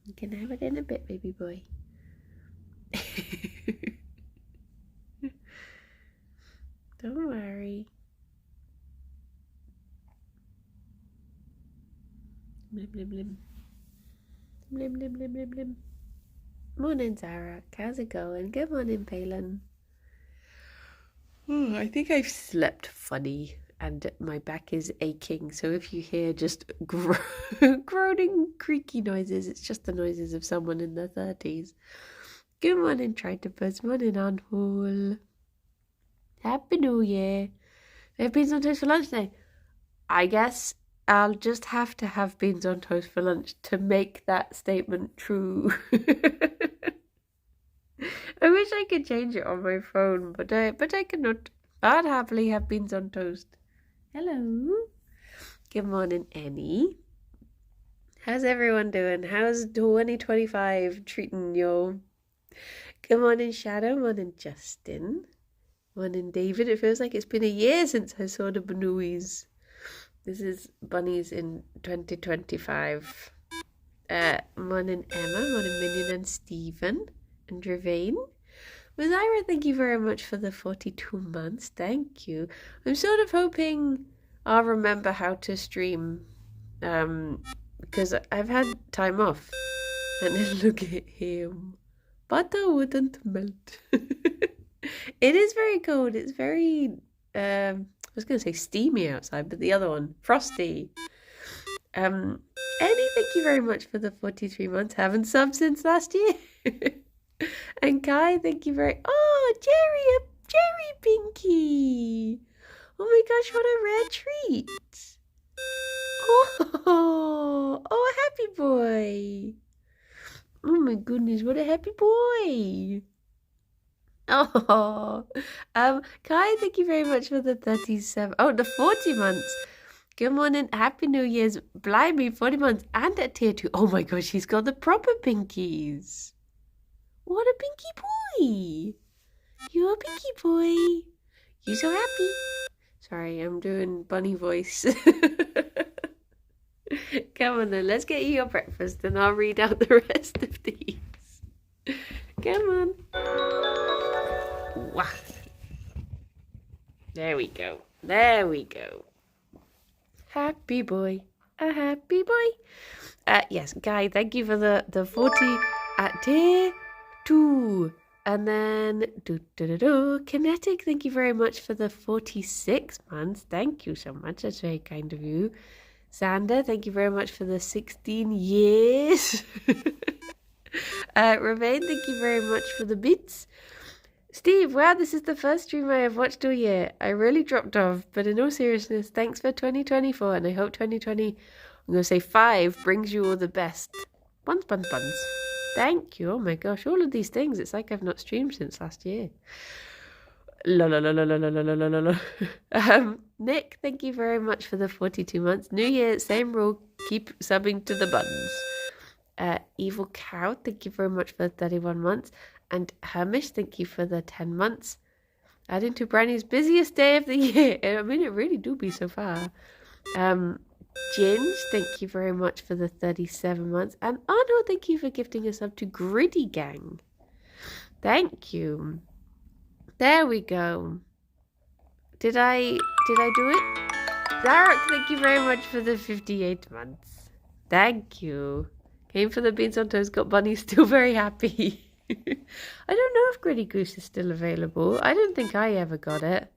You can have it in a bit, baby boy. Don't worry. Blim, blim, blim. Blim, blim, blim, blim, blim. Morning, Zara. How's it going? Good morning, Palin. Oh, I think I've slept funny and my back is aching. So if you hear just groaning, creaky noises, it's just the noises of someone in their 30s. Good morning, Tritopus. Morning, Anhul. Happy New Year. They have beans on toast for lunch today. I guess I'll just have to have beans on toast for lunch to make that statement true. I wish I could change it on my phone, but I cannot. I'd happily have beans on toast. Hello. Good morning, Annie. How's everyone doing? How's 2025 treating you? Good morning, Shadow. Morning, Justin. Morning, David. It feels like it's been a year since I saw the Bunnies. This is Bunnies in 2025. Morning, Emma. Morning, Minion and Stephen. And Ravane. Ira, thank you very much for the 42 months. Thank you. I'm sort of hoping I'll remember how to stream. Because I've had time off. And then look at him. Butter wouldn't melt. It is very cold. It's very, I was going to say steamy outside, but the other one, frosty. Annie, thank you very much for the 43 months. Haven't subbed since last year. And Kai, thank you very... Oh, Gerry, a Gerry Pinky. Oh my gosh, what a rare treat. Oh, a happy boy. Oh my goodness, what a happy boy. Oh, Kai, thank you very much for the 37... Oh, the 40 months. Good morning, happy New Year's. Blimey, 40 months and at tier 2. Oh my gosh, he's got the proper pinkies. What a pinky boy! You're a pinky boy. You're so happy. Sorry, I'm doing bunny voice. Come on then, let's get you your breakfast and I'll read out the rest of these. Come on. Wow. There we go. There we go. Happy boy. A happy boy. Yes, Guy, thank you for the 40 at tier 2. And then Kinetic, thank you very much for the 46 months. Thank you so much. That's very kind of you. Xander, thank you very much for the 16 years. Ravane, thank you very much for the bits. Steve, wow, this is the first stream I have watched all year. I really dropped off, but in all seriousness, thanks for 2024, and I hope 2020, I'm going to say 5, brings you all the best. Buns, buns, buns. Thank you. Oh my gosh, all of these things. It's like I've not streamed since last year. La la la la la la la la la la. Nick, thank you very much for the 42 months. New Year, same rule. Keep subbing to the buttons. Evil Cow, thank you very much for the 31 months. And Hamish, thank you for the 10 months. Adding to Brandy's busiest day of the year. I mean, it really do be so far. Ginge, thank you very much for the 37 months. And Arnold, thank you for gifting us up to Gritty Gang. Thank you. There we go. Did I do it? Zarek, thank you very much for the 58 months. Thank you. Came for the beans on toast, got bunny, still very happy. I don't know if Gritty Goose is still available. I don't think I ever got it.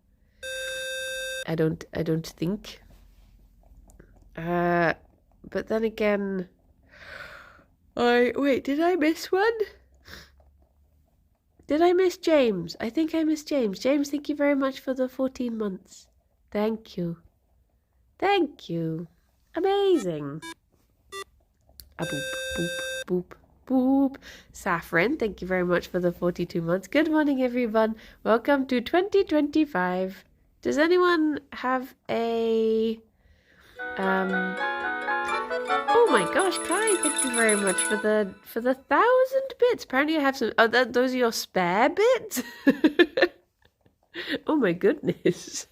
I don't think. But then again, wait, did I miss one? Did I miss James? I think I missed James. James, thank you very much for the 14 months. Thank you. Thank you. Amazing. Boop, boop, boop, boop. Saffron, thank you very much for the 42 months. Good morning, everyone. Welcome to 2025. Does anyone have a... Oh my gosh, Kai, thank you very much for the 1,000 bits. Apparently I have some... Oh, those are your spare bits? Oh my goodness.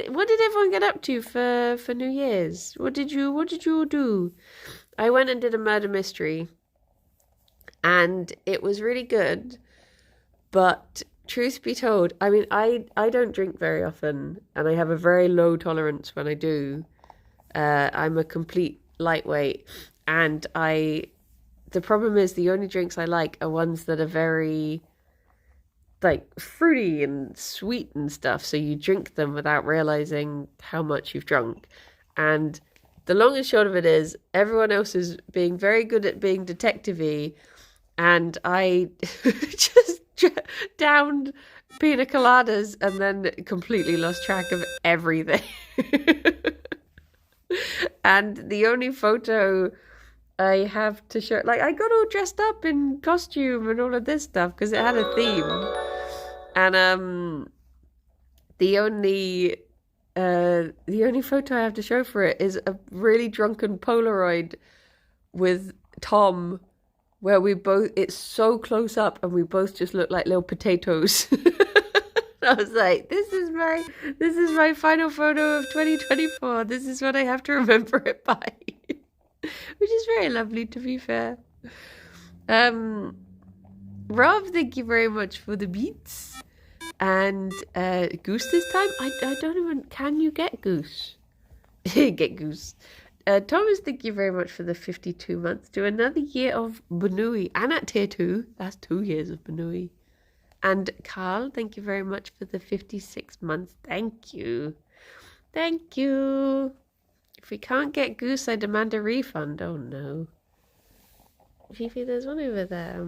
What did everyone get up to for New Year's? What did you all do? I went and did a murder mystery, and it was really good. But truth be told, I mean, I don't drink very often, and I have a very low tolerance when I do. I'm a complete lightweight, and the problem is the only drinks I like are ones that are very like fruity and sweet and stuff, so you drink them without realizing how much you've drunk. And the long and short of it is everyone else is being very good at being detective-y, and I just downed pina coladas and then completely lost track of everything. And the only photo I have to show, like, I got all dressed up in costume and all of this stuff because it had a theme. And the only photo I have to show for it is a really drunken Polaroid with Tom, where it's so close up and we both just look like little potatoes. I was like, this is my final photo of 2024. This is what I have to remember it by. Which is very lovely, to be fair. Rob, thank you very much for the beats. And Goose this time? I don't even... Can you get Goose? Get Goose. Thomas, thank you very much for the 52 months. Do another year of Benui. And at tier 2, that's 2 years of Benui. And Carl, thank you very much for the 56 months. Thank you. Thank you. If we can't get Goose, I demand a refund. Oh no. Fifi, there's one over there.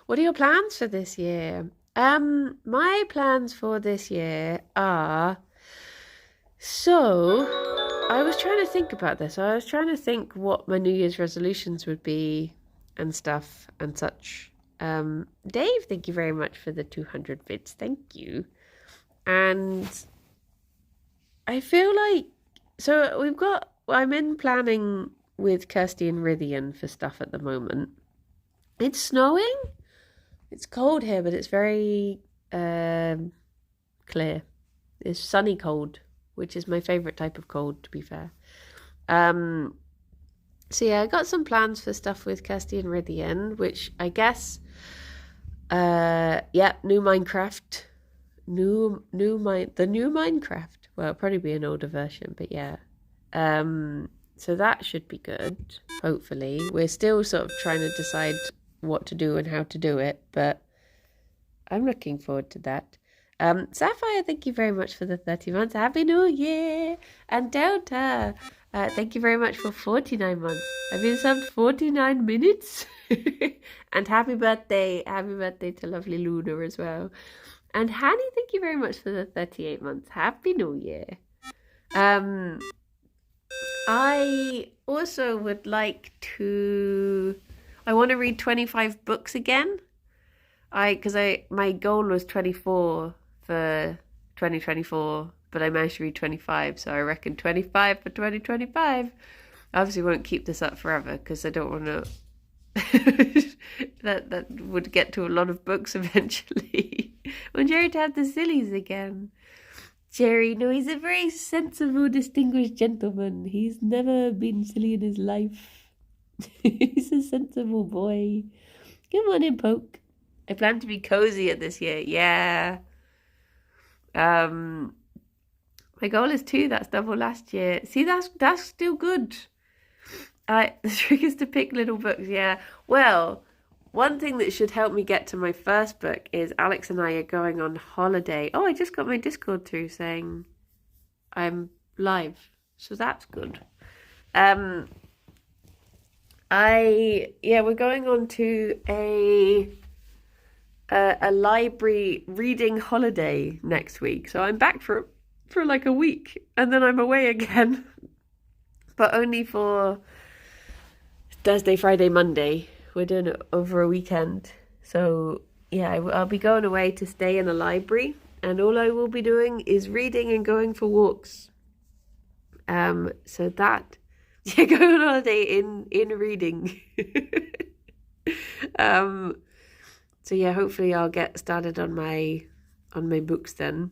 What are your plans for this year? My plans for this year are... So, I was trying to think about this. I was trying to think what my New Year's resolutions would be and stuff and such. Dave, thank you very much for the 200 bits. Thank you. And I feel like... So, I'm in planning with Kirsty and Rithian for stuff at the moment. It's snowing. It's cold here, but it's very clear. It's sunny cold, which is my favourite type of cold, to be fair. So yeah, I got some plans for stuff with Kirsty and Rithian, which I guess, new Minecraft. The new Minecraft. Well, it'll probably be an older version, but yeah. So that should be good, hopefully. We're still sort of trying to decide what to do and how to do it, but I'm looking forward to that. Sapphire, thank you very much for the 30 months. Happy New Year! And Delta, thank you very much for 49 months. I've been subbed 49 minutes. And happy birthday to lovely Luna as well. And Hanny, thank you very much for the 38 months. Happy New Year. I also would like to... I want to read 25 books again. Because my goal was 24 for 2024, but I managed to read 25, so I reckon 25 for 2025. I obviously won't keep this up forever because I don't want to... that would get to a lot of books eventually. When Gerry to have the sillies again. Gerry, no, he's a very sensible, distinguished gentleman. He's never been silly in his life. He's a sensible boy. Come on in, Poke. I plan to be cozy at this year. Yeah. My goal is 2. That's double last year. See, that's still good. The trick is to pick little books. Yeah. Well, one thing that should help me get to my first book is Alex and I are going on holiday. Oh, I just got my Discord through saying I'm live, so that's good. We're going on to a library reading holiday next week. So I'm back for like a week and then I'm away again. But only for Thursday, Friday, Monday. We're doing it over a weekend. So yeah, I'll be going away to stay in a library and all I will be doing is reading and going for walks. So that... Yeah, going on holiday in reading. So yeah, hopefully I'll get started on my books then.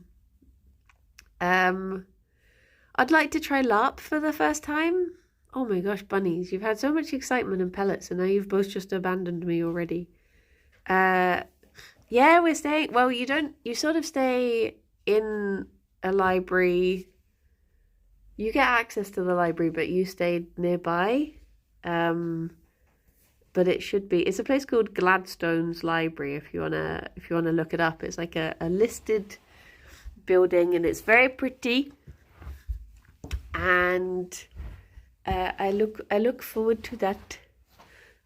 I'd like to try LARP for the first time Oh my gosh, bunnies, you've had so much excitement and pellets and now you've both just abandoned me already. Yeah, we're staying, well, you sort of stay in a library. You get access to the library, but you stay nearby. But it's a place called Gladstone's Library if you wanna look it up. It's like a listed building and it's very pretty. And I look forward to that.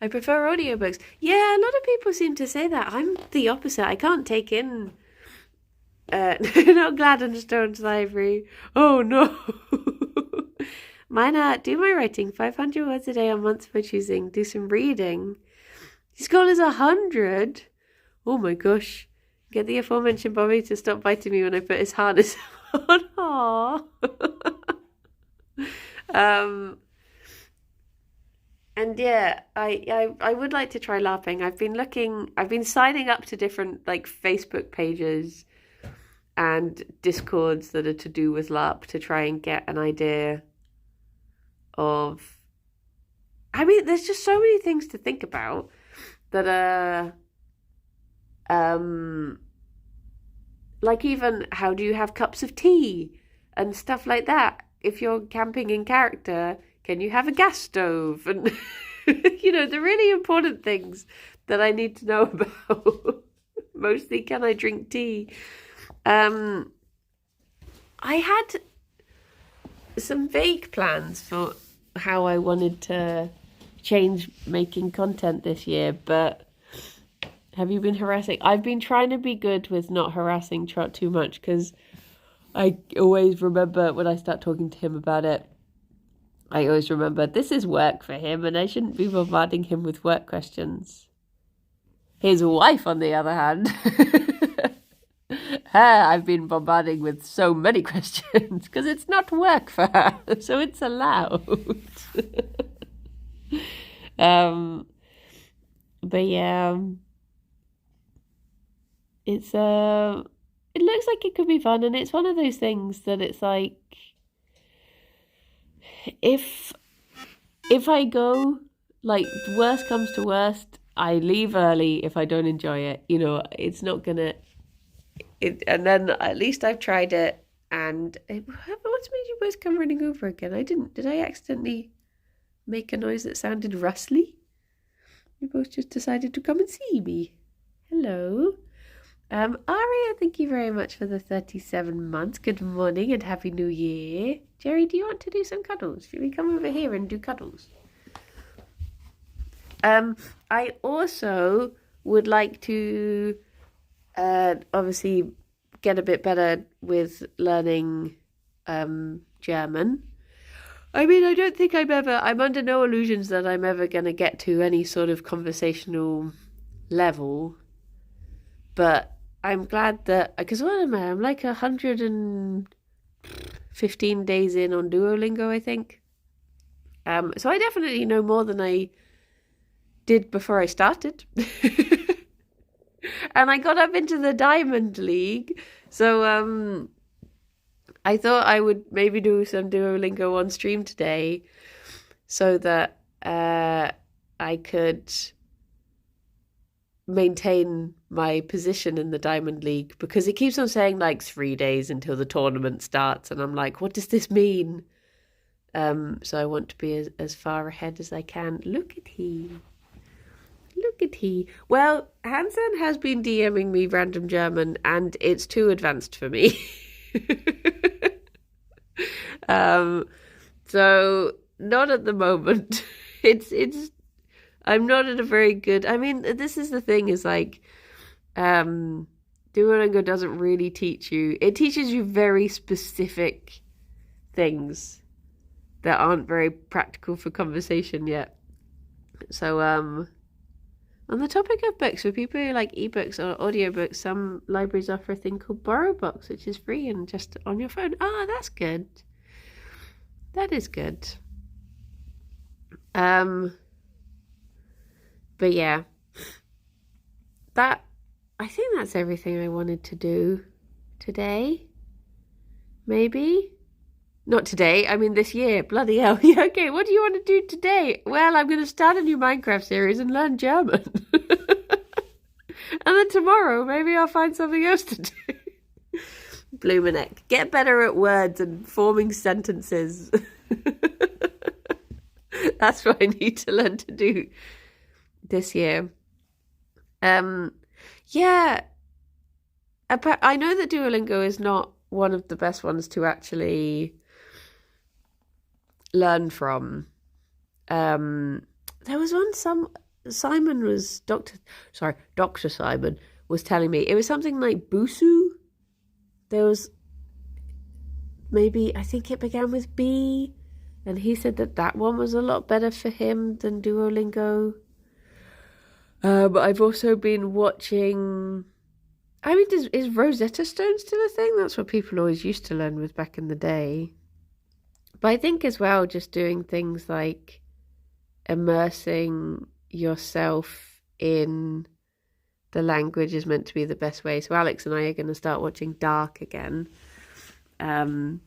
I prefer audiobooks. Yeah, a lot of people seem to say that. I'm the opposite. I can't take in not Gladstone's Library. Oh no. Mine do my writing, 500 words a day on months for choosing, do some reading. His goal is 100. Oh my gosh. Get the aforementioned Bobby to stop biting me when I put his harness on. Aww. And yeah, I would like to try LARPing. I've been signing up to different like Facebook pages and Discords that are to do with LARP to try and get an idea of, I mean, there's just so many things to think about that are, like even how do you have cups of tea and stuff like that. If you're camping in character, can you have a gas stove? And, you know, the really important things that I need to know about. Mostly, can I drink tea? I had some vague plans for how I wanted to change making content this year, but have you been harassing? I've been trying to be good with not harassing Trot too much because I always remember when I start talking to him about it, I always remember this is work for him and I shouldn't be bombarding him with work questions. His wife, on the other hand, her I've been bombarding with so many questions because it's not work for her, so it's allowed. But yeah, it's it looks like it could be fun, and it's one of those things that it's like, if I go, like, worst comes to worst, I leave early if I don't enjoy it. You know, it's not gonna. And then at least I've tried it. And what's made you both come running over again? Did I accidentally make a noise that sounded rustly? You both just decided to come and see me. Hello. Aria, thank you very much for the 37 months. Good morning and Happy New Year. Gerry, do you want to do some cuddles? Should we come over here and do cuddles? I also would like to obviously get a bit better with learning German. I mean, I don't think I'm under no illusions that I'm ever going to get to any sort of conversational level. But I'm glad that, because what am I? I'm like 115 days in on Duolingo, I think. So I definitely know more than I did before I started. And I got up into the Diamond League. So I thought I would maybe do some Duolingo on stream today so that I could maintain my position in the Diamond League, because it keeps on saying like 3 days until the tournament starts, and I'm like, what does this mean? So I want to be as far ahead as I can. Look at he. Well, Hansen has been DMing me random German, and it's too advanced for me. So not at the moment. It's I'm not at a very good. I mean, this is the thing, is like, Duolingo doesn't really teach you. It teaches you very specific things that aren't very practical for conversation yet. So, on the topic of books, for people who like ebooks or audiobooks, some libraries offer a thing called Borrow Books, which is free and just on your phone. Oh, that's good. That is good. But yeah, I think that's everything I wanted to do today. Maybe? Not today. I mean, this year. Bloody hell. Yeah, okay, what do you want to do today? Well, I'm going to start a new Minecraft series and learn German. And then tomorrow, maybe I'll find something else to do. Blumeneck. Get better at words and forming sentences. That's what I need to learn to do this year. Yeah. I know that Duolingo is not one of the best ones to actually learn from. There was one, Dr. Simon was telling me, it was something like Busu. There was maybe, I think it began with B, and he said that one was a lot better for him than Duolingo. But I've also been watching, I mean, is Rosetta Stone still a thing? That's what people always used to learn with back in the day. But I think as well, just doing things like immersing yourself in the language is meant to be the best way. So Alex and I are going to start watching Dark again. Or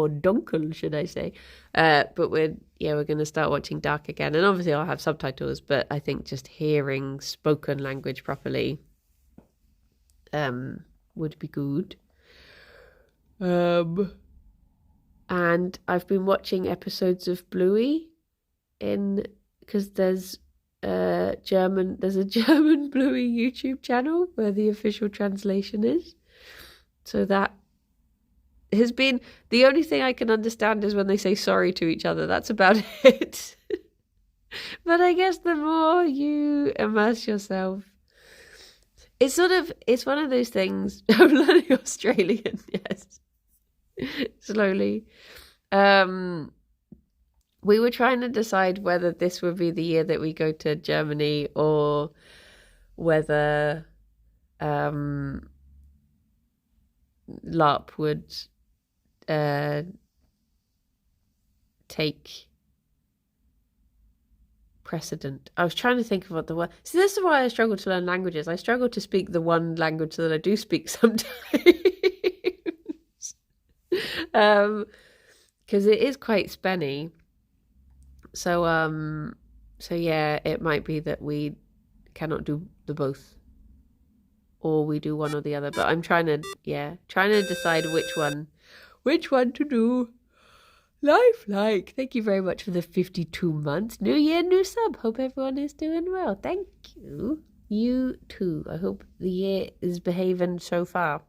Dunkel, should I say. But we're going to start watching Dark again. And obviously I'll have subtitles, but I think just hearing spoken language properly would be good. And I've been watching episodes of Bluey because there's a German Bluey YouTube channel where the official translation is. So that has been the only thing I can understand is when they say sorry to each other. That's about it. But I guess the more you immerse yourself, it's one of those things. I'm learning Australian, yes. Slowly. We were trying to decide whether this would be the year that we go to Germany or whether LARP would take precedent. I was trying to think of what the word. See, this is why I struggle to learn languages. I struggle to speak the one language that I do speak sometimes. Because it is quite spenny. So yeah, it might be that we cannot do the both, or we do one or the other. But I'm trying to decide which one to do. Life like. Thank you very much for the 52 months. New year, new sub. Hope everyone is doing well. Thank you. You too. I hope the year is behaving so far.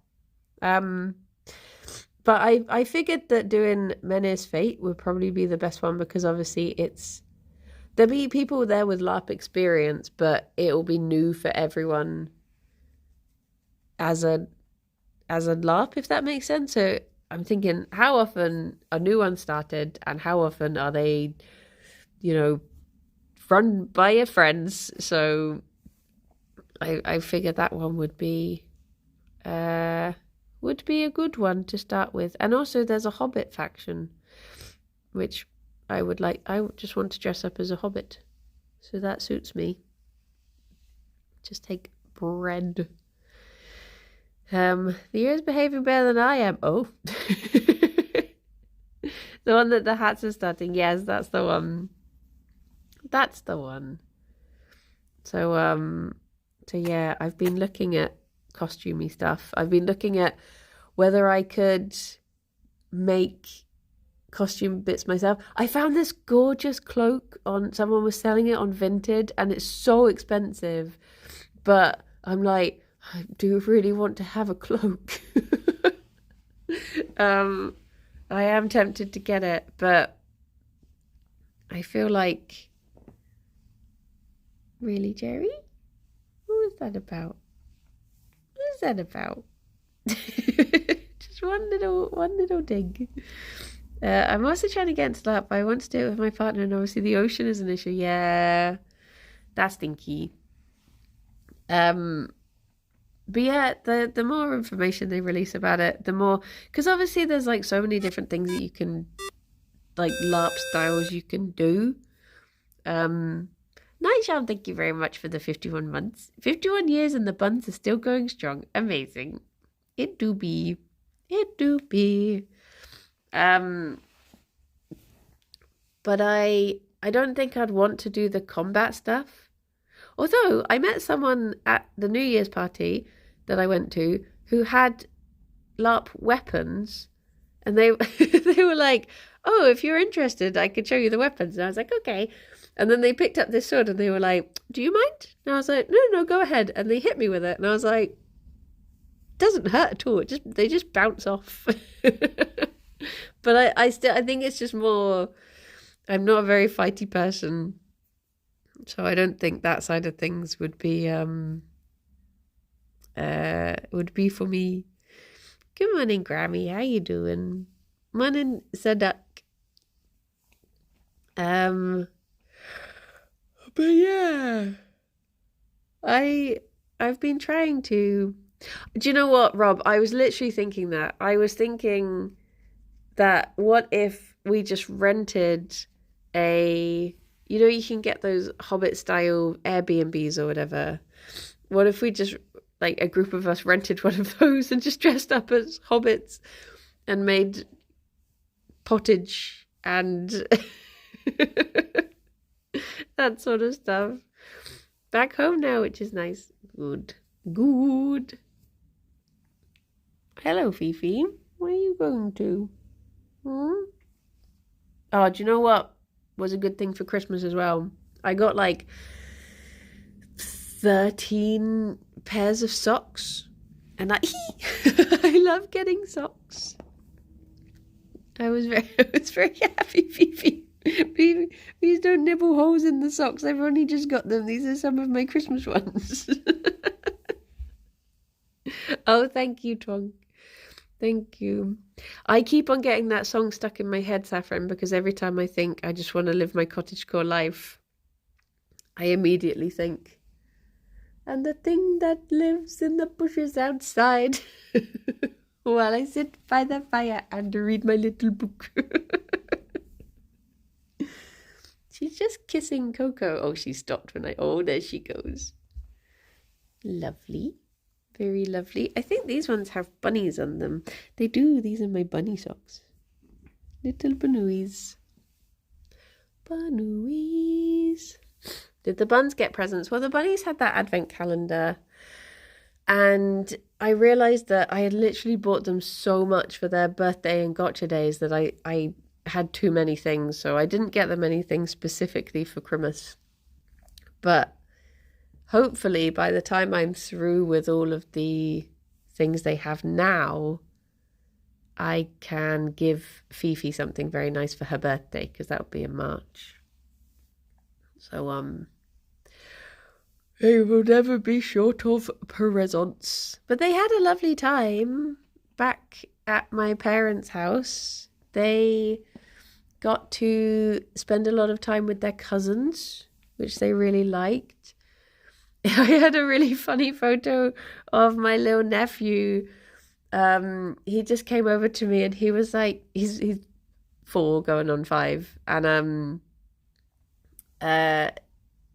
But I figured that doing Menace Fate would probably be the best one because obviously there'll be people there with LARP experience, but it'll be new for everyone as a LARP, if that makes sense. So I'm thinking, how often are new ones started and how often are they, run by your friends? So I figured that one would be a good one to start with. And also there's a Hobbit faction, which I would like. I just want to dress up as a Hobbit. So that suits me. Just take bread. The year is behaving better than I am. Oh. The one that the hats are starting. Yes, that's the one. That's the one. So yeah, I've been looking at costumey stuff. I've been looking at whether I could make costume bits myself. I found this gorgeous cloak someone was selling it on Vinted and it's so expensive, but I'm like, I do really want to have a cloak. I am tempted to get it, but I feel like, really, Gerry? What was that about? What is that about? Just one little dig. I'm also trying to get into that, but I want to do it with my partner, and obviously the ocean is an issue. Yeah, that's stinky. But yeah, the more information they release about it, the more, because obviously there's like so many different things that you can, like LARP styles you can do. Nightsham, thank you very much for the 51 months. 51 years and the buns are still going strong. Amazing. It do be. But I don't think I'd want to do the combat stuff. Although I met someone at the New Year's party that I went to who had LARP weapons, and they they were like, "Oh, if you're interested, I could show you the weapons." And I was like, "Okay." And then they picked up this sword and they were like, "Do you mind?" And I was like, No, go ahead." And they hit me with it, and I was like, "Doesn't hurt at all. They just bounce off." But I think it's just more. I'm not a very fighty person, so I don't think that side of things would be for me. Good morning, Grammy. How you doing? Morning, Sadak. But yeah, I've been trying to. Do you know what, Rob? I was literally thinking that. I was thinking that what if we just rented you can get those Hobbit style Airbnbs or whatever. What if we just, like, a group of us rented one of those and just dressed up as hobbits and made pottage and that sort of stuff. Back home now, which is nice. Good. Hello, Fifi. Where are you going to? Oh, do you know what was a good thing for Christmas as well? I got like 13 pairs of socks, and I love getting socks. I was very happy, Fifi. Please don't nibble holes in the socks. I've only just got them. These are some of my Christmas ones. Oh, thank you, Tong. Thank you. I keep on getting that song stuck in my head, Saffron, because every time I think I just want to live my cottagecore life, I immediately think, and the thing that lives in the bushes outside while I sit by the fire and read my little book. She's just kissing Coco. Oh, she stopped when there she goes. Lovely. Very lovely. I think these ones have bunnies on them. They do. These are my bunny socks. Little bunnies. Bunnies. Did the buns get presents? Well, the bunnies had that advent calendar. And I realised that I had literally bought them so much for their birthday and gotcha days that I had too many things. So I didn't get them anything specifically for Christmas. But hopefully, by the time I'm through with all of the things they have now, I can give Fifi something very nice for her birthday, because that would be in March. So, they will never be short of presents. But they had a lovely time back at my parents' house. They got to spend a lot of time with their cousins, which they really liked. I had a really funny photo of my little nephew. He just came over to me and he was like, he's 4 going on 5, and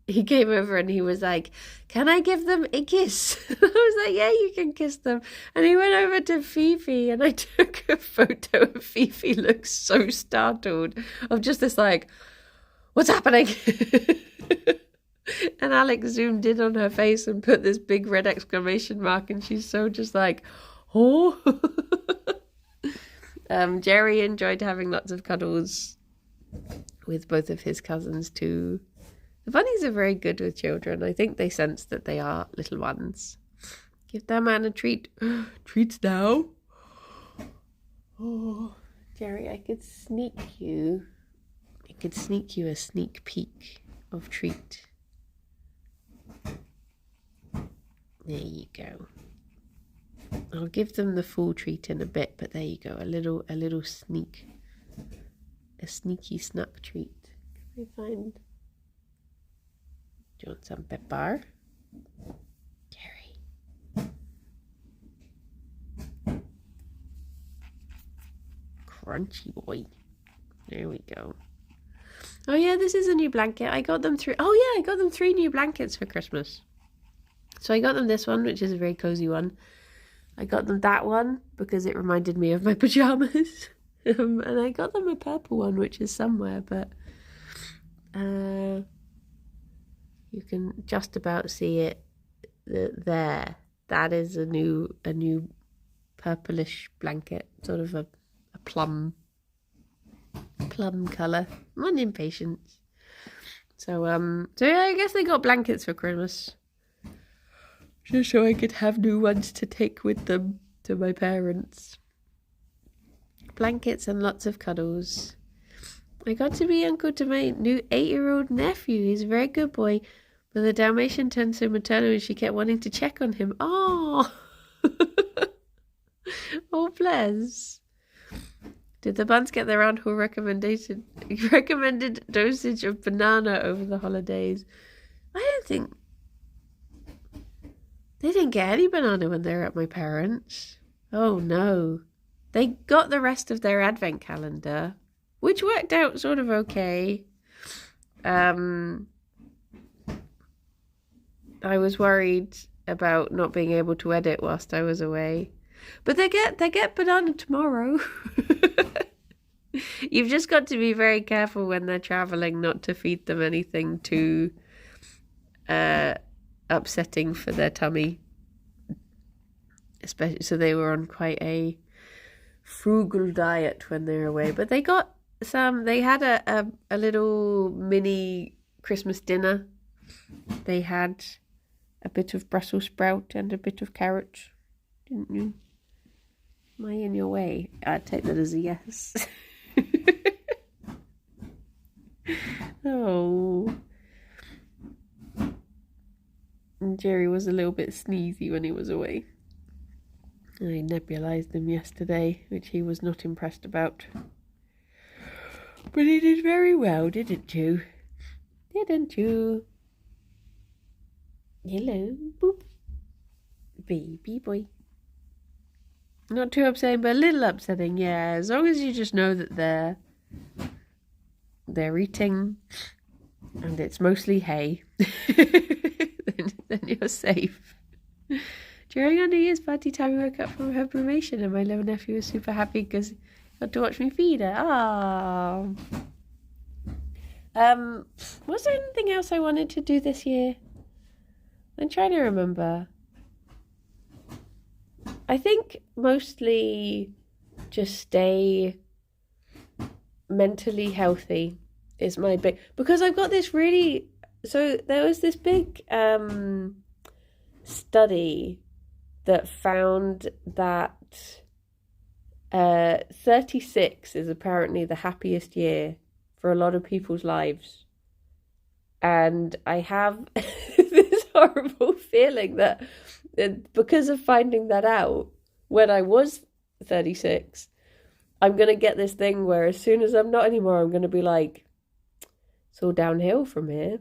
he came over and he was like, "Can I give them a kiss?" I was like, "Yeah, you can kiss them." And he went over to Fifi and I took a photo of Fifi looks so startled of just this like, "What's happening?" And Alex zoomed in on her face and put this big red exclamation mark, and she's so just like, "Oh." Gerry enjoyed having lots of cuddles with both of his cousins too. The bunnies are very good with children. I think they sense that they are little ones. Give that man a treat. Treats now. Oh, Gerry, I could sneak you a sneak peek of treat. There you go. I'll give them the full treat in a bit, but there you go. A little sneak, a sneaky snack treat. Can I find? Do you want some pepper? Gerry. Crunchy boy. There we go. Oh yeah, this is a new blanket. I got them 3 new blankets for Christmas. So I got them this one, which is a very cozy one. I got them that one because it reminded me of my pajamas. And I got them a purple one, which is somewhere, but you can just about see it there. That is a new purplish blanket, sort of a plum colour. I'm on impatience. So yeah, I guess they got blankets for Christmas, just so I could have new ones to take with them to my parents. Blankets and lots of cuddles. I got to be uncle to my new 8-year-old nephew. He's a very good boy, but the Dalmatian turned so maternal and she kept wanting to check on him. Oh, oh bless. Did the buns get their uncle recommended dosage of banana over the holidays? I don't think they didn't get any banana when they were at my parents'. Oh no. They got the rest of their advent calendar, which worked out sort of okay. I was worried about not being able to edit whilst I was away. But they get banana tomorrow. You've just got to be very careful when they're travelling not to feed them anything too upsetting for their tummy. Especially, so they were on quite a frugal diet when they were away. But they got some. They had a little mini Christmas dinner. They had a bit of Brussels sprout and a bit of carrot, didn't you? Am I in your way? I'd take that as a yes. Oh. And Gerry was a little bit sneezy when he was away. I nebulized him yesterday, which he was not impressed about. But he did very well, didn't you? Didn't you? Hello, boop. Baby boy. Not too upsetting, but a little upsetting, yeah. As long as you just know that they're eating and it's mostly hay, then you're safe. During our New Year's party time, we woke up from hibernation and my little nephew was super happy because he got to watch me feed her. Ah. Was there anything else I wanted to do this year? I'm trying to remember. I think mostly just stay mentally healthy is my big... Because I've got this really... So there was this big study that found that 36 is apparently the happiest year for a lot of people's lives. And I have this horrible feeling that because of finding that out when I was 36, I'm going to get this thing where as soon as I'm not anymore, I'm going to be like, it's all downhill from here.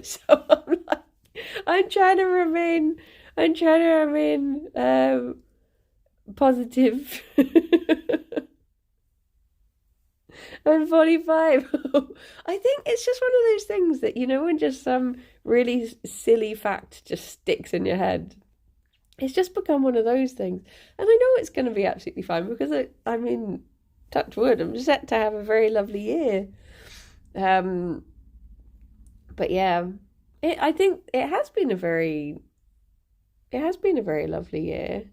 So I'm trying to remain positive. I'm 45. I think it's just one of those things that, you know, when just some really silly fact just sticks in your head. It's just become one of those things. And I know it's going to be absolutely fine because, I mean, touch wood, I'm set to have a very lovely year. But yeah, I think it has been a very lovely year.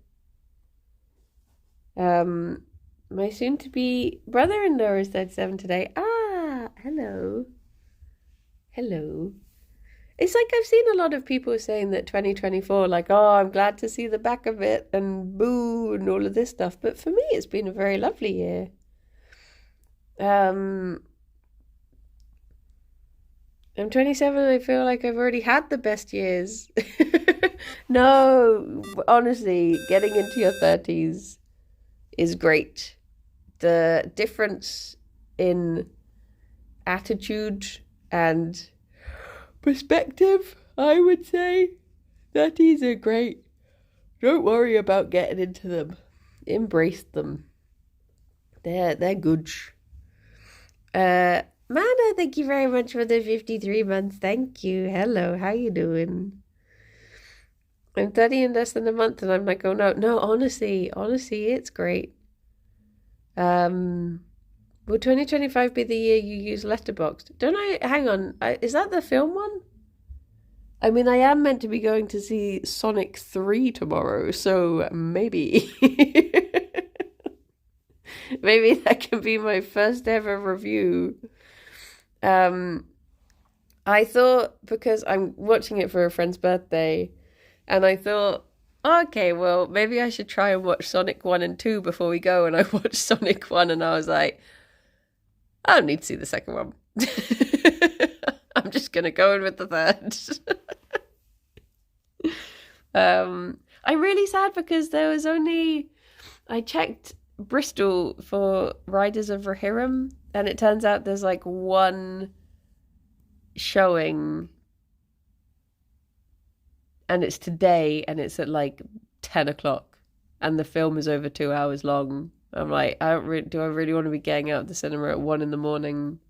My soon-to-be brother-in-law is 37 today. Ah, hello. It's like I've seen a lot of people saying that 2024, like, oh, I'm glad to see the back of it and boo and all of this stuff. But for me, it's been a very lovely year. I'm 27. I feel like I've already had the best years. No, honestly, getting into your 30s is great. The difference in attitude and perspective, I would say, 30s are great. Don't worry about getting into them. Embrace them. They're good. Mana, thank you very much for the 53 months. Thank you. Hello, how you doing? I'm 30 in less than a month, and I'm like, oh no, honestly, it's great. Will 2025 be the year you use Letterboxd? Don't I? Hang on, is that the film one? I mean, I am meant to be going to see Sonic 3 tomorrow, so maybe. Maybe that can be my first ever review. I thought, because I'm watching it for a friend's birthday, and I thought, okay, well, maybe I should try and watch Sonic 1 and 2 before we go. And I watched Sonic 1 and I was like, I don't need to see the second one. I'm just going to go in with the third. I'm really sad because there was only, I checked Bristol for Riders of Rohirrim, and it turns out there's like one showing, and it's today, and it's at like 10 o'clock, and the film is over 2 hours long. I'm like, do I really want to be getting out of the cinema at 1 a.m?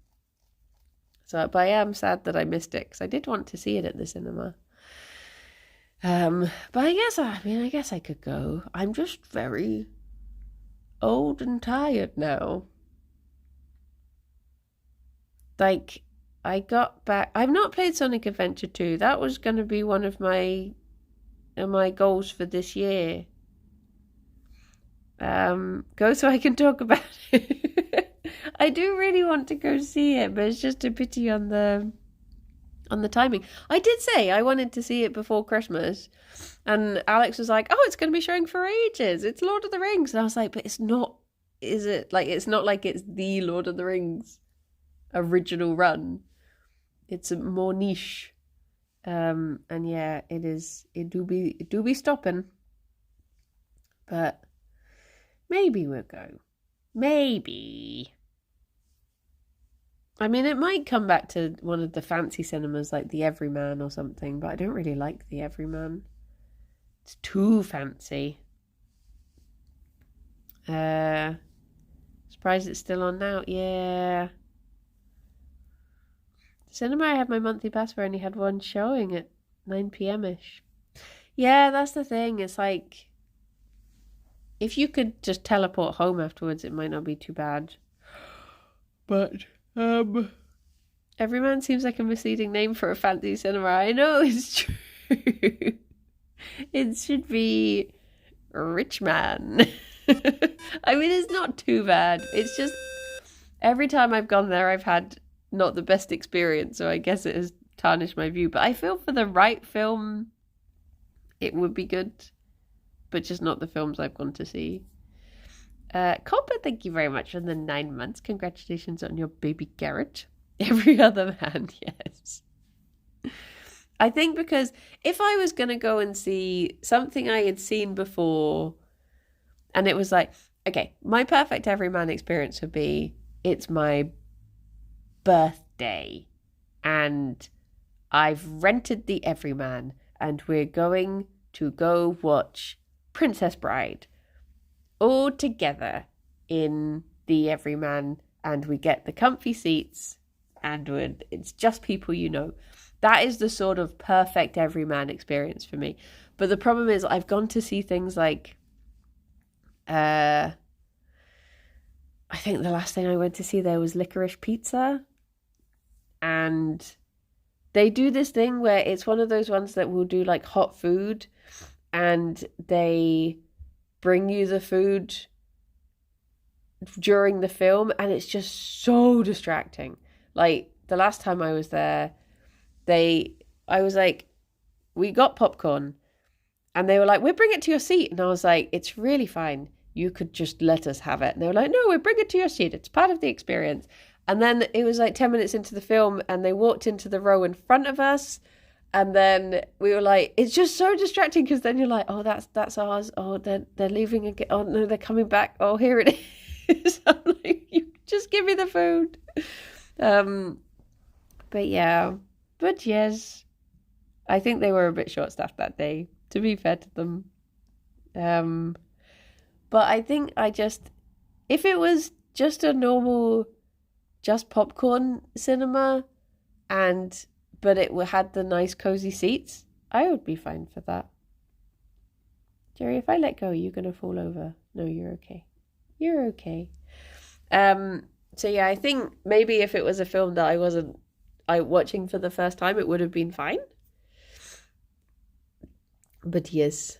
So, but I am sad that I missed it, because I did want to see it at the cinema. But I guess I could go. I'm just very old and tired now. Like, I got back. I've not played Sonic Adventure 2. That was going to be one of my goals for this year. Go so I can talk about it. I do really want to go see it, but it's just a pity on the timing. I did say I wanted to see it before Christmas, and Alex was like, "Oh, it's going to be showing for ages. It's Lord of the Rings." And I was like, "But it's not. Is it? Like, it's not like it's the Lord of the Rings original run. It's more niche." And yeah, it is. It do be stopping, but maybe we'll go. Maybe. I mean, it might come back to one of the fancy cinemas like the Everyman or something, but I don't really like the Everyman. It's too fancy. Surprised it's still on now. Yeah. The cinema I had my monthly pass for only had one showing at 9 p.m-ish. Yeah, that's the thing. It's like, if you could just teleport home afterwards, it might not be too bad. But Everyman seems like a misleading name for a fancy cinema. I know, it's true. It should be Rich Man. I mean, it's not too bad. It's just, every time I've gone there, I've had not the best experience, so I guess it has tarnished my view. But I feel for the right film, it would be good, but just not the films I've gone to see. Copper, thank you very much for the 9 months. Congratulations on your baby Garrett. Every other man, yes. I think because if I was going to go and see something I had seen before, and it was like, okay, my perfect Everyman experience would be, it's my birthday, and I've rented the Everyman, and we're going to go watch Princess Bride all together in the Everyman, and we get the comfy seats, and it's just people you know. That is the sort of perfect Everyman experience for me. But the problem is, I've gone to see things like, I think the last thing I went to see there was Licorice Pizza, and they do this thing where it's one of those ones that will do like hot food, and they bring you the food during the film, and it's just so distracting. Like, the last time I was there, I was like, we got popcorn, and they were like, we'll bring it to your seat. And I was like, it's really fine. You could just let us have it. And they were like, no, we'll bring it to your seat. It's part of the experience. And then it was like 10 minutes into the film, and they walked into the row in front of us. And then we were like, it's just so distracting, because then you're like, oh, that's ours. Oh, they're leaving again. Oh, no, they're coming back. Oh, here it is. I'm like, you just give me the food. But yeah. But yes, I think they were a bit short-staffed that day, to be fair to them. But I think if it was just a normal, just popcorn cinema, but it had the nice cozy seats, I would be fine for that. Gerry, if I let go, you're going to fall over. No, you're okay. You're okay. So yeah, I think maybe if it was a film that I wasn't watching for the first time, it would have been fine. But yes,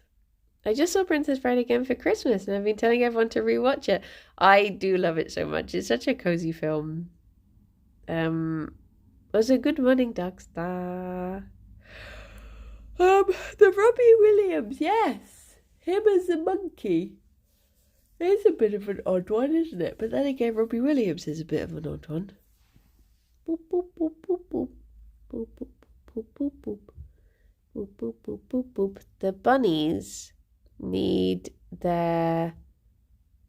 I just saw Princess Bride again for Christmas, and I've been telling everyone to rewatch it. I do love it so much. It's such a cozy film. Was a Good Morning Dark Star. The Robbie Williams, yes, him as the monkey. It's a bit of an odd one, isn't it? But then again, Robbie Williams is a bit of an odd one. Boop, boop, boop, boop, boop. Boop, boop, boop, boop, boop. Boop, boop, boop, boop, boop. The bunnies need their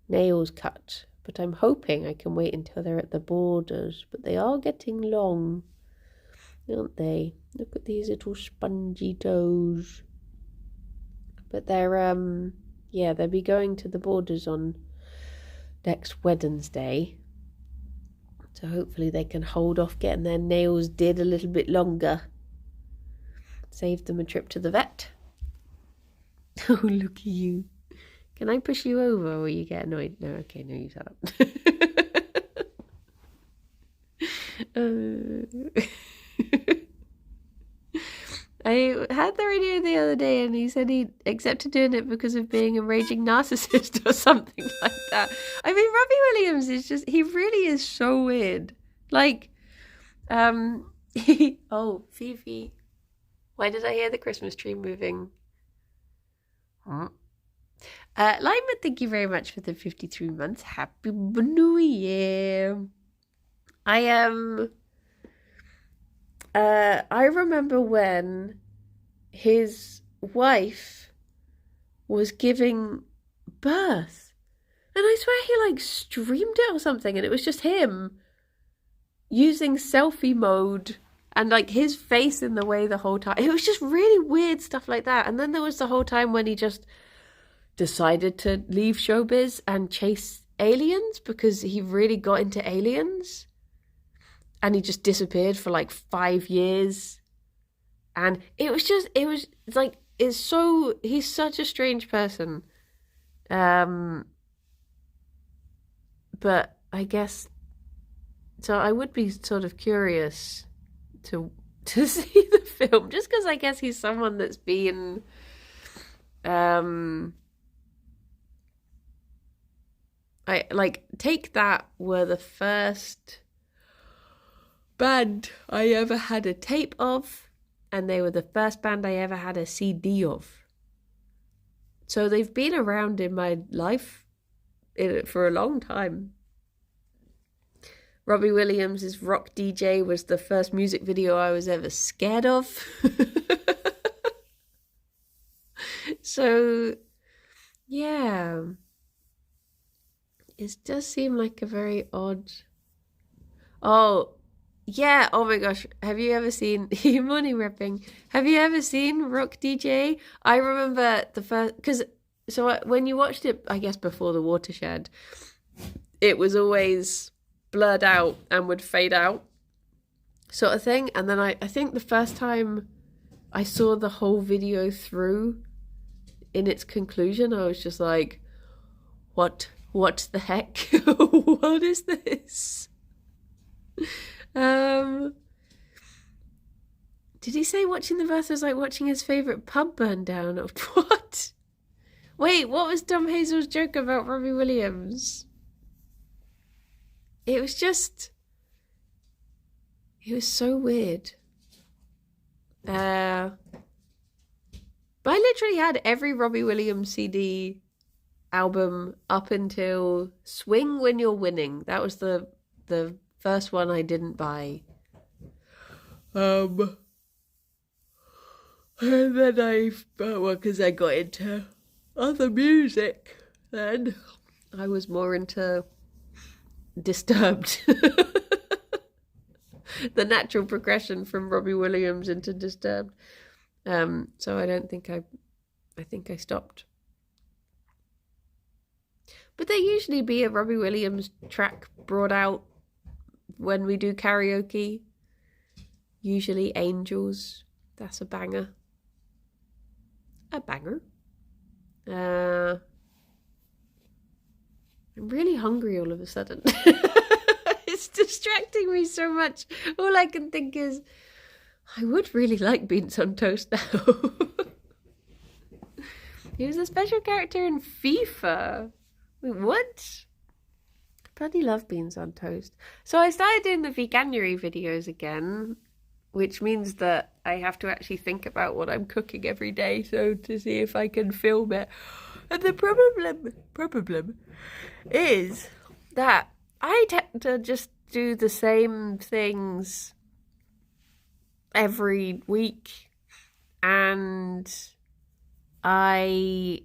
nails cut, but I'm hoping I can wait until they're at the borders. But they are getting long, aren't they? Look at these little spongy toes. But they're yeah, they'll be going to the borders on next Wednesday. So hopefully they can hold off getting their nails did a little bit longer. Save them a trip to the vet. Oh, look at you. Can I push you over or you get annoyed? No, okay, no, you shut up. I had the radio the other day and he said he accepted doing it because of being a raging narcissist or something like that. I mean, Robbie Williams is just, he really is so weird. Like, oh, Fifi. Why did I hear the Christmas tree moving? Lima, thank you very much for the 53 months. Happy New Year. I remember when his wife was giving birth, and I swear he like streamed it or something, and it was just him using selfie mode and like his face in the way the whole time. It was just really weird stuff like that. And then there was the whole time when he just decided to leave showbiz and chase aliens because he really got into aliens. And he just disappeared for like 5 years. And he's such a strange person. But I guess, so I would be sort of curious to see the film, just because I guess he's someone that's been, Take That were the first band I ever had a tape of, and they were the first band I ever had a CD of. So they've been around in my life for a long time. Robbie Williams' Rock DJ was the first music video I was ever scared of. So, yeah. It does seem like a very odd... Oh, yeah, oh my gosh, have you ever seen, morning ripping, have you ever seen Rock DJ? I remember the first, because, so when you watched it, I guess before The Watershed, it was always blurred out and would fade out, sort of thing, and then I think the first time I saw the whole video through, in its conclusion, I was just like, what the heck? What is this? Did he say watching the birth was like watching his favourite pub burn down? Or what? Wait, what was Tom Hazel's joke about Robbie Williams? It was so weird. But I literally had every Robbie Williams CD album up until Swing When You're Winning. That was the first one I didn't buy. And then because I got into other music, then I was more into Disturbed. The natural progression from Robbie Williams into Disturbed. So I think I stopped. But there usually be a Robbie Williams track brought out when we do karaoke. Usually Angels. That's a banger. A banger. I'm really hungry all of a sudden. It's distracting me so much. All I can think is, I would really like beans on toast now. He was a special character in FIFA. Wait, what? I bloody love beans on toast. So I started doing the veganuary videos again, which means that I have to actually think about what I'm cooking every day, so to see if I can film it. And the problem is that I tend to just do the same things every week, and I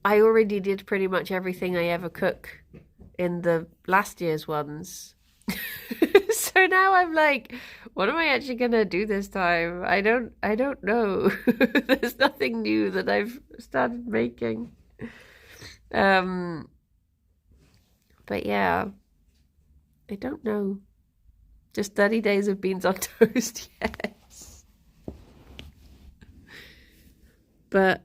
already did pretty much everything I ever cook in the last year's ones. So now I'm like, what am I actually gonna do this time? I don't know. There's nothing new that I've started making. But yeah, I don't know. Just 30 days of beans on toast, yes. But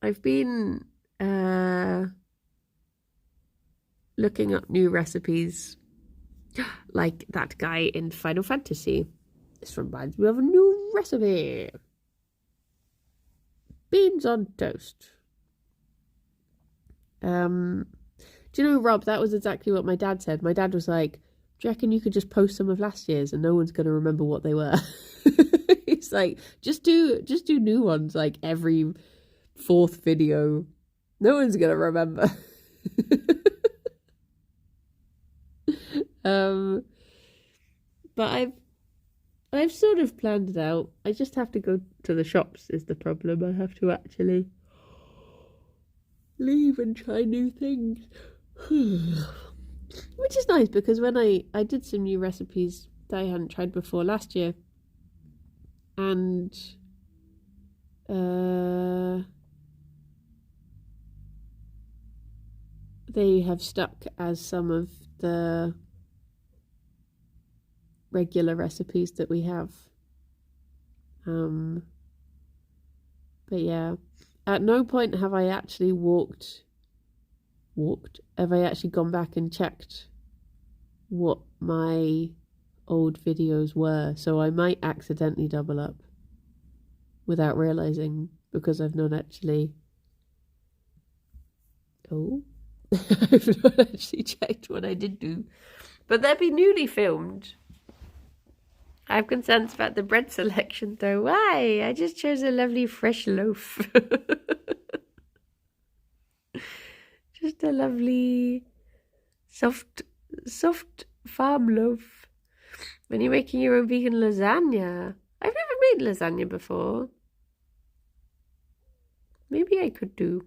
I've been looking up new recipes, like that guy in Final Fantasy. This reminds me of a new recipe. Beans on toast. Do you know, Rob, that was exactly what my dad said. My dad was like, do you reckon you could just post some of last year's and no one's going to remember what they were? He's like, just do new ones, like every fourth video. No one's going to remember. But I've sort of planned it out. I just have to go to the shops is the problem. I have to actually leave and try new things. Which is nice, because when I did some new recipes that I hadn't tried before last year, and they have stuck as some of the regular recipes that we have. But yeah, at no point have I actually have I actually gone back and checked what my old videos were, so I might accidentally double up without realizing, because I've not actually I've not actually checked what I did do. But they'll be newly filmed. I have concerns about the bread selection though. Why? I just chose a lovely fresh loaf. Just a lovely soft farm loaf. When you're making your own vegan lasagna. I've never made lasagna before. Maybe I could do.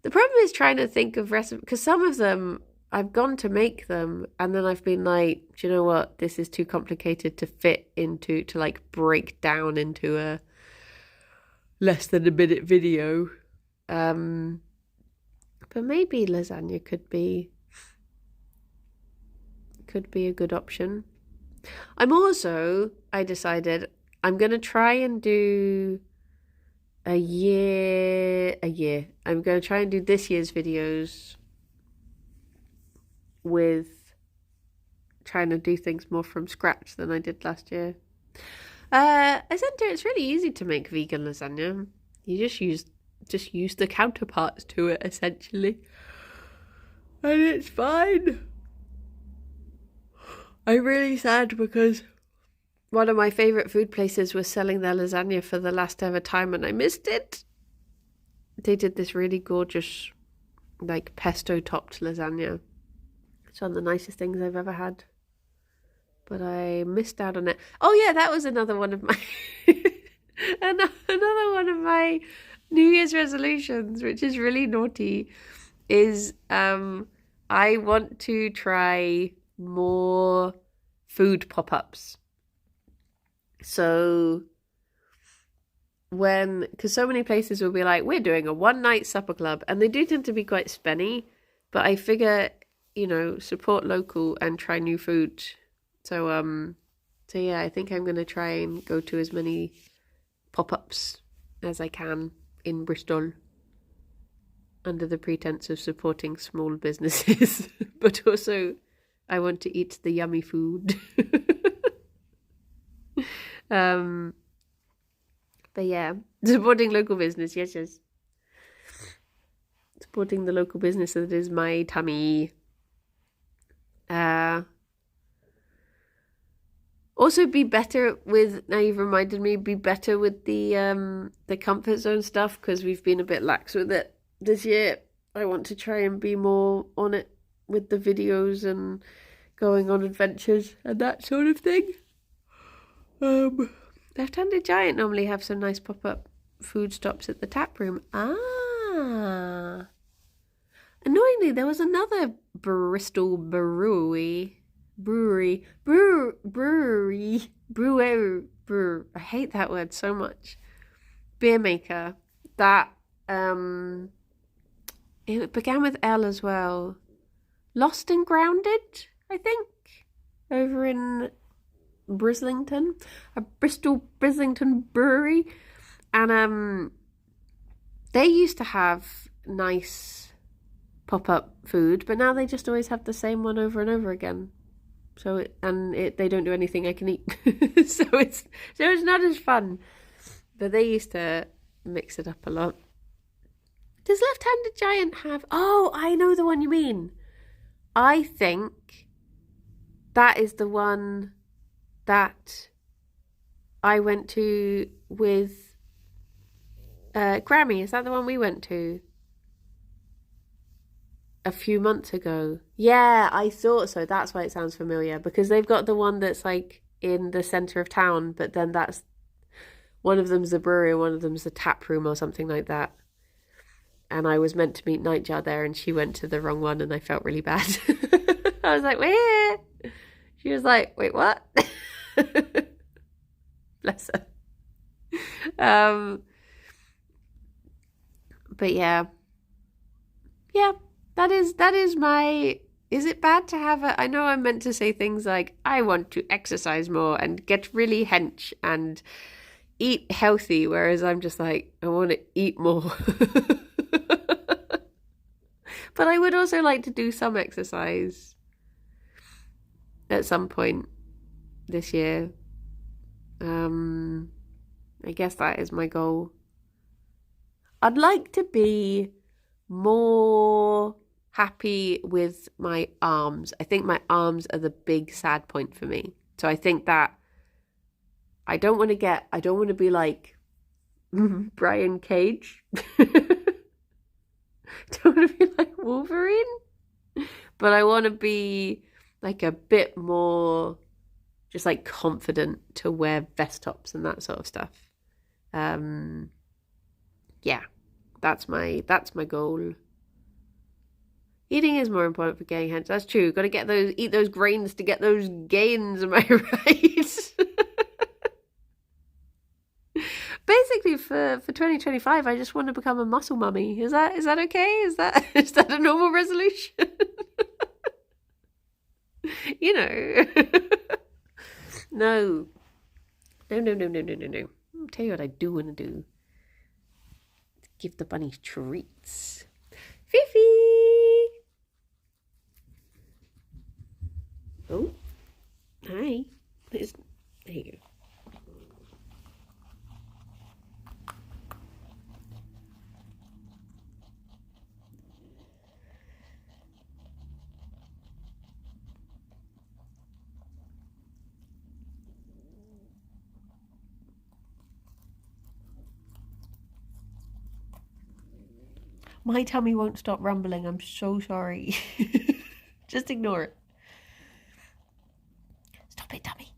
The problem is trying to think of recipes, because some of them I've gone to make them and then I've been like, do you know what? This is too complicated to fit into, to like break down into a less than a minute video. But maybe lasagna could be a good option. I decided I'm going to try and do a year. I'm going to try and do this year's videos with trying to do things more from scratch than I did last year. Essentially, it's really easy to make vegan lasagna. You just use the counterparts to it, essentially, and it's fine. I'm really sad because one of my favourite food places was selling their lasagna for the last ever time and I missed it. They did this really gorgeous, like, pesto topped lasagna. It's one of the nicest things I've ever had. But I missed out on it. Oh yeah, that was another one of my another one of my New Year's resolutions, which is really naughty, is I want to try more food pop-ups. So because so many places will be like, we're doing a one-night supper club, and they do tend to be quite spenny, but I figure, support local and try new food. So So yeah, I think I'm going to try and go to as many pop-ups as I can in Bristol under the pretense of supporting small businesses. But also I want to eat the yummy food. But yeah, supporting local business, yes. Supporting the local business that is my tummy. Also be better with, now you've reminded me, be better with the comfort zone stuff, because we've been a bit lax with it this year. I want to try and be more on it with the videos and going on adventures and that sort of thing. Left-Handed Giant normally have some nice pop-up food stops at the tap room. Annoyingly, there was another Bristol brewery. I hate that word so much. Beer maker that it began with L as well. Lost and Grounded, I think, over in Brislington, a Bristol Brislington brewery, and they used to have nice pop-up food, but now they just always have the same one over and over again. So they don't do anything I can eat. so it's not as fun. But they used to mix it up a lot. Does Left-Handed Giant have... Oh, I know the one you mean. I think that is the one that I went to with Grammy. Is that the one we went to a few months ago? Yeah, I thought so. That's why it sounds familiar, because they've got the one that's like in the centre of town, but then that's one of them's the brewery and one of them's the tap room or something like that. And I was meant to meet Nightjar there, and she went to the wrong one, and I felt really bad. I was like, wait. She was like, wait, what? Bless her. But yeah, that is my... Is it bad to have a... I know I'm meant to say things like, I want to exercise more and get really hench and eat healthy, whereas I'm just like, I want to eat more. But I would also like to do some exercise at some point this year. I guess that is my goal. I'd like to be more happy with my arms. I think my arms are the big sad point for me. So I think that I don't want to be like Brian Cage. Don't want to be like Wolverine. But I want to be like a bit more just like confident to wear vest tops and that sort of stuff. Yeah, that's my goal. Eating is more important for getting hench. That's true. Got to eat those grains to get those gains. Am I right? Basically, for 2025, I just want to become a muscle mummy. Is that okay? Is that a normal resolution? You know. No. I'll tell you what I do want to do. Give the bunnies treats. Fifi! Oh. Hi. There you go. My tummy won't stop rumbling. I'm so sorry. Just ignore it. Stop it, tummy.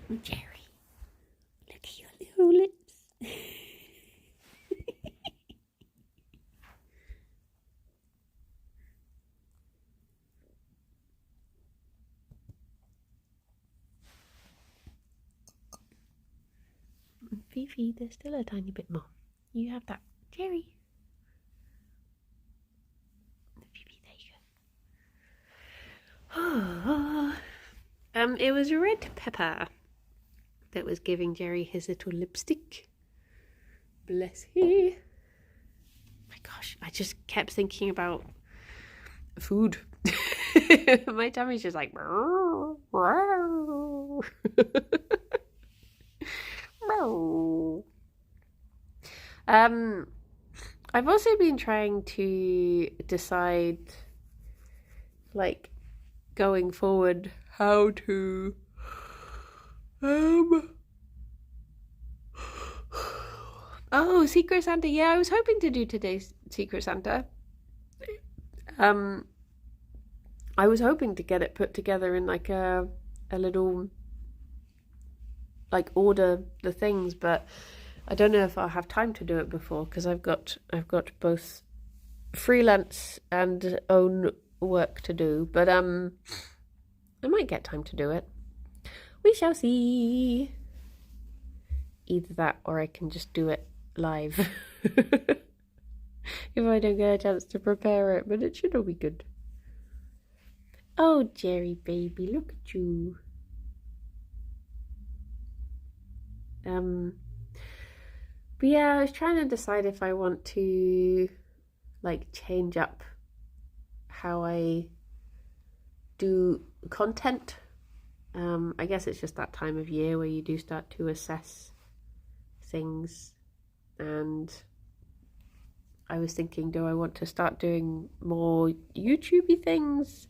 Gerry, look at your little lips. Fifi, there's still a tiny bit more. You have that. Gerry. Fifi, there you go. It was Red Pepper that was giving Gerry his little lipstick. Bless he. My gosh, I just kept thinking about food. My tummy's just like I've also been trying to decide, like, going forward, how to oh, Secret Santa. Yeah, I was hoping to do today's Secret Santa. I was hoping to get it put together in like a little, like, order the things, but I don't know if I'll have time to do it before, because I've got both freelance and own work to do, but I might get time to do it. We shall see. Either that, or I can just do it live if I don't get a chance to prepare it, but it should all be good. Oh, Gerry baby, look at you. But yeah, I was trying to decide if I want to, like, change up how I do content. I guess it's just that time of year where you do start to assess things, and I was thinking, do I want to start doing more YouTubey things?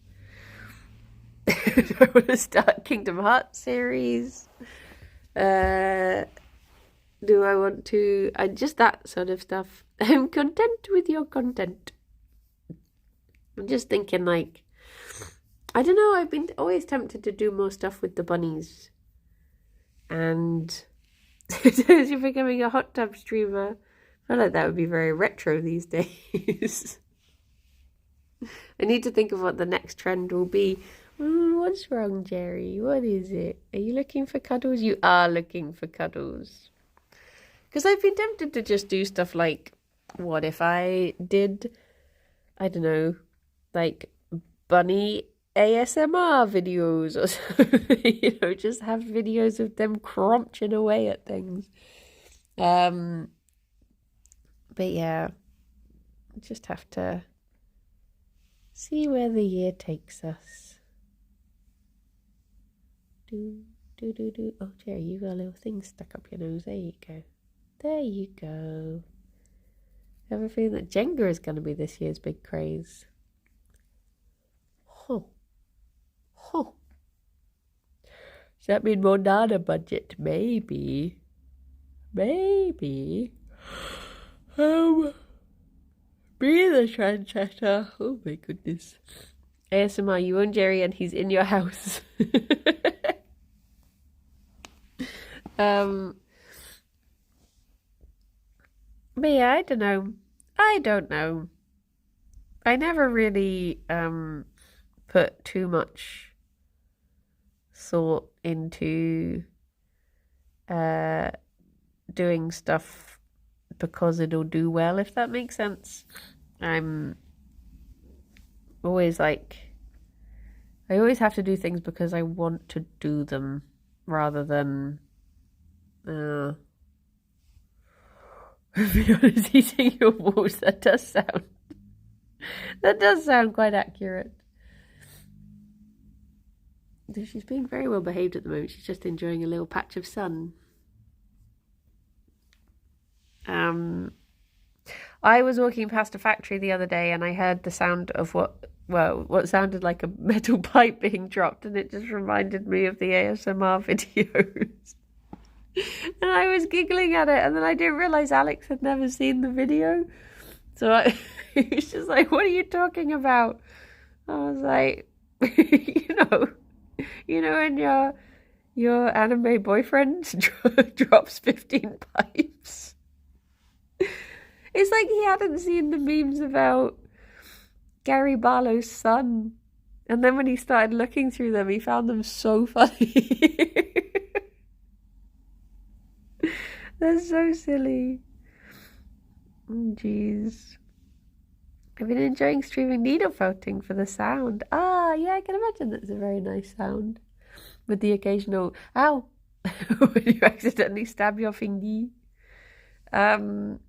Do I want to start Kingdom Hearts series? Do I want to... just that sort of stuff. I'm content with your content. I'm just thinking, like, I don't know, I've been always tempted to do more stuff with the bunnies. And as you're becoming a hot tub streamer, I feel like that would be very retro these days. I need to think of what the next trend will be. What's wrong, Gerry? What is it? Are you looking for cuddles? You are looking for cuddles. Because I've been tempted to just do stuff like, what if I did, I don't know, like bunny ASMR videos or something, you know, just have videos of them crunching away at things. But yeah, just have to see where the year takes us. Do. Oh, Gerry, you got a little thing stuck up your nose. There you go. There you go. I have a feeling that Jenga is going to be this year's big craze. Huh. Does that mean more Nana budget? Maybe. Be the trendsetter. Oh my goodness. ASMR, you own Gerry and he's in your house. But yeah, I don't know. I never really put too much thought into doing stuff because it'll do well, if that makes sense. I'm always like, I always have to do things because I want to do them rather than to be honest, eating your walls, that does sound quite accurate. She's being very well behaved at the moment. She's just enjoying a little patch of sun. I was walking past a factory the other day and I heard the sound of what sounded like a metal pipe being dropped, and it just reminded me of the ASMR videos. And I was giggling at it, and then I didn't realise Alex had never seen the video. So he was just like, what are you talking about? I was like, you know when Your anime boyfriend drops 15 pipes. It's like he hadn't seen the memes about Gary Barlow's son. And then when he started looking through them, he found them so funny. They're so silly. Jeez. I've been enjoying streaming needle felting for the sound. Ah, yeah, I can imagine that's a very nice sound. With the occasional, ow, when you accidentally stab your fingy. That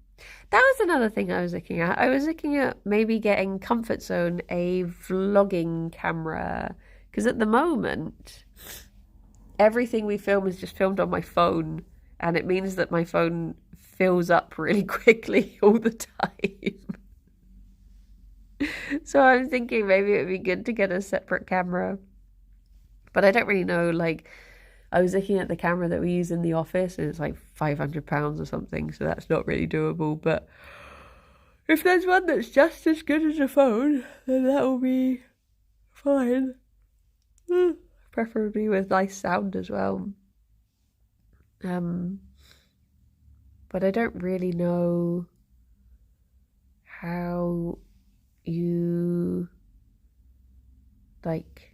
was another thing I was looking at. I was looking at maybe getting Comfort Zone a vlogging camera. Because at the moment, everything we film is just filmed on my phone. And it means that my phone fills up really quickly all the time. So I'm thinking maybe it would be good to get a separate camera. But I don't really know, like, I was looking at the camera that we use in the office and it's like £500 or something, so that's not really doable. But if there's one that's just as good as a phone, then that will be fine. Preferably with nice sound as well. But I don't really know how you, like,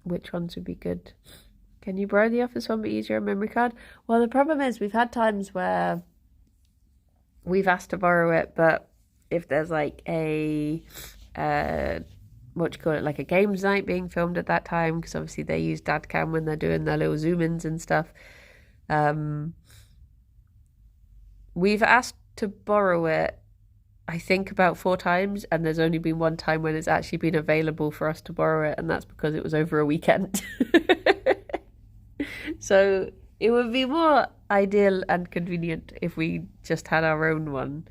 which ones would be good. Can you borrow the office one but use your memory card? Well, the problem is we've had times where we've asked to borrow it, but if there's like a what do you call it, like a games night being filmed at that time, because obviously they use Dadcam when they're doing their little zoom-ins and stuff. We've asked to borrow it, I think, about 4 times, and there's only been one time when it's actually been available for us to borrow it, and that's because it was over a weekend. So it would be more ideal and convenient if we just had our own one.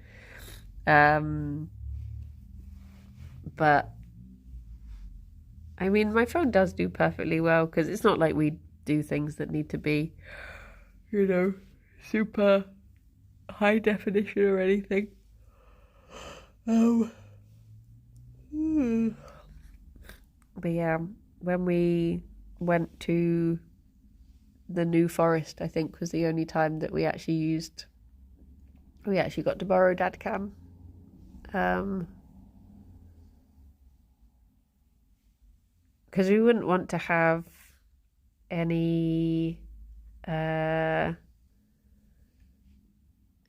But I mean, my phone does do perfectly well, because it's not like we do things that need to be, you know, super high definition or anything. But yeah, when we went to the New Forest, I think was the only time that we actually got to borrow Dadcam. Because we wouldn't want to have any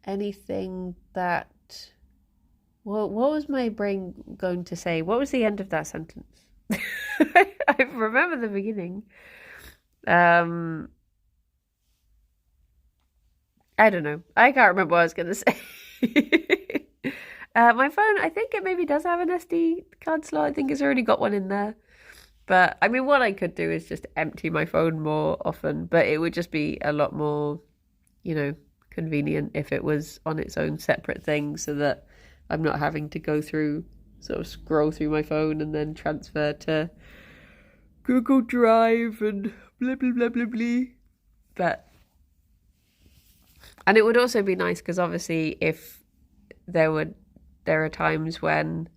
anything that, well, what was my brain going to say? What was the end of that sentence? I remember the beginning. I don't know. I can't remember what I was going to say. My phone, I think it maybe does have an SD card slot. I think it's already got one in there. But, I mean, what I could do is just empty my phone more often. But it would just be a lot more, you know, convenient if it was on its own separate thing, so that I'm not having to go through, sort of scroll through my phone and then transfer to Google Drive and blah, blah, blah, blah, blah. But, and it would also be nice because obviously if there are times when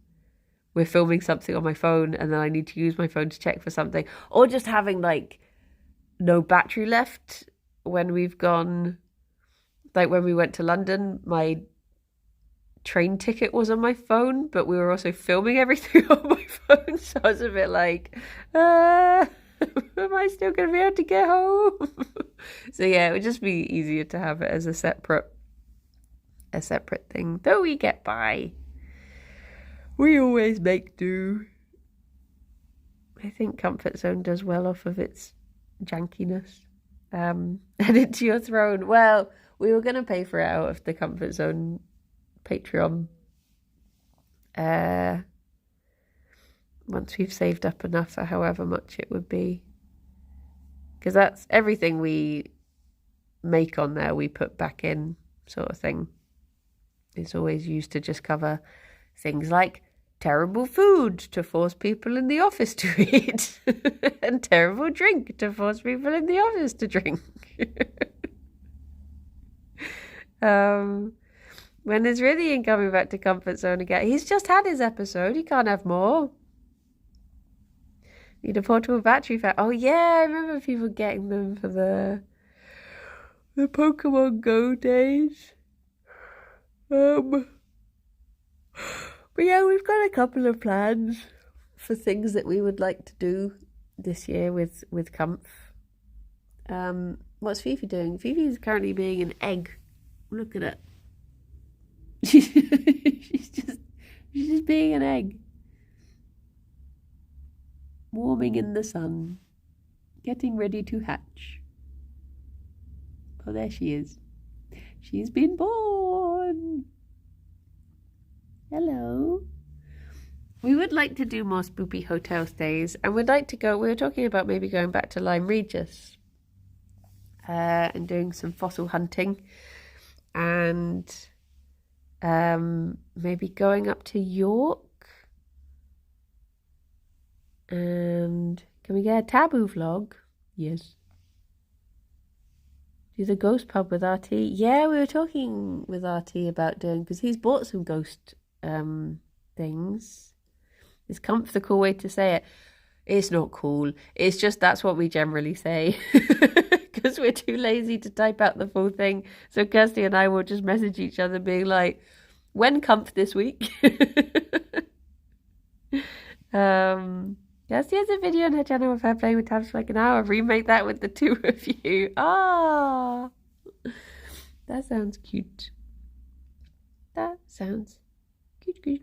we're filming something on my phone and then I need to use my phone to check for something, or just having like no battery left when we've gone, like when we went to London, my train ticket was on my phone, but we were also filming everything on my phone, so I was a bit like, am I still going to be able to get home? So yeah, it would just be easier to have it as a separate thing, though we get by. We always make do. I think Comfort Zone does well off of its jankiness. And Into Your Throne, well, we were going to pay for it out of the Comfort Zone Patreon. Once we've saved up enough for however much it would be. Because that's everything we make on there, we put back in, sort of thing. It's always used to just cover things like terrible food to force people in the office to eat, and terrible drink to force people in the office to drink. When is Rythian coming back to Comfort Zone again? He's just had his episode. He can't have more. Need a portable battery for... Oh, yeah, I remember people getting them for the Pokemon Go days. But yeah, we've got a couple of plans for things that we would like to do this year with Comf. What's Fifi doing? Fifi is currently being an egg. Look at it. she's just being an egg. Warming in the sun. Getting ready to hatch. Oh, there she is. She's been born. Hello. We would like to do more spoopy hotel stays, and we'd like to go... We were talking about maybe going back to Lyme Regis and doing some fossil hunting, and maybe going up to York. And can we get a taboo vlog? Yes. Do the ghost pub with RT. Yeah, we were talking with RT about doing, because he's bought some ghost things. Is Comf the cool way to say it? It's not cool. It's just that's what we generally say. Because we're too lazy to type out the full thing. So Kirsty and I will just message each other being like, when Comf this week? Kirsty has a video on her channel of her playing with tabs for like an hour. Remake that with the two of you. Ah, that sounds cute. That sounds cute. Beep,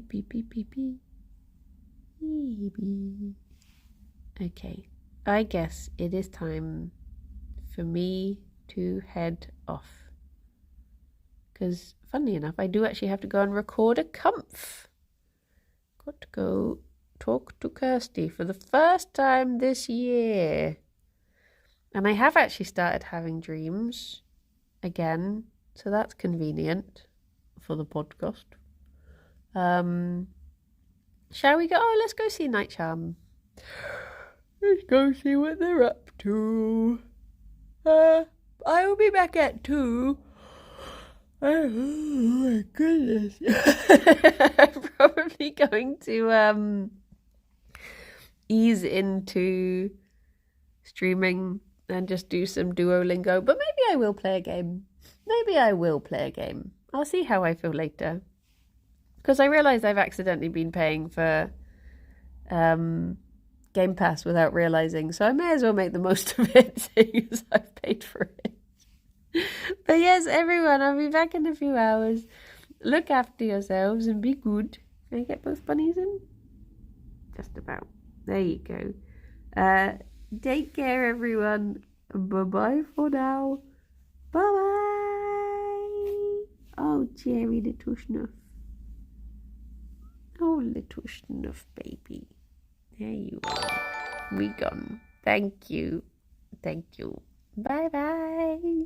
beep, beep, beep, beep. Okay, I guess it is time for me to head off. Because, funnily enough, I do actually have to go and record a Comf. Got to go talk to Kirsty for the first time this year. And I have actually started having dreams again, so that's convenient for the podcast. Shall we go? Oh, let's go see Night Charm. Let's go see what they're up to. I will be back at 2. Oh my goodness. I'm probably going to ease into streaming and just do some Duolingo, but maybe I will play a game. I'll see how I feel later. Because I realise I've accidentally been paying for Game Pass without realising, so I may as well make the most of it, seeing as I've paid for it. But yes, everyone, I'll be back in a few hours. Look after yourselves and be good. Can I get both bunnies in? Just about. There you go. Take care, everyone. Bye-bye for now. Bye-bye. Oh, Gerry, little snuff. Oh, little snuff baby. There you are. We gone. Thank you. Bye-bye.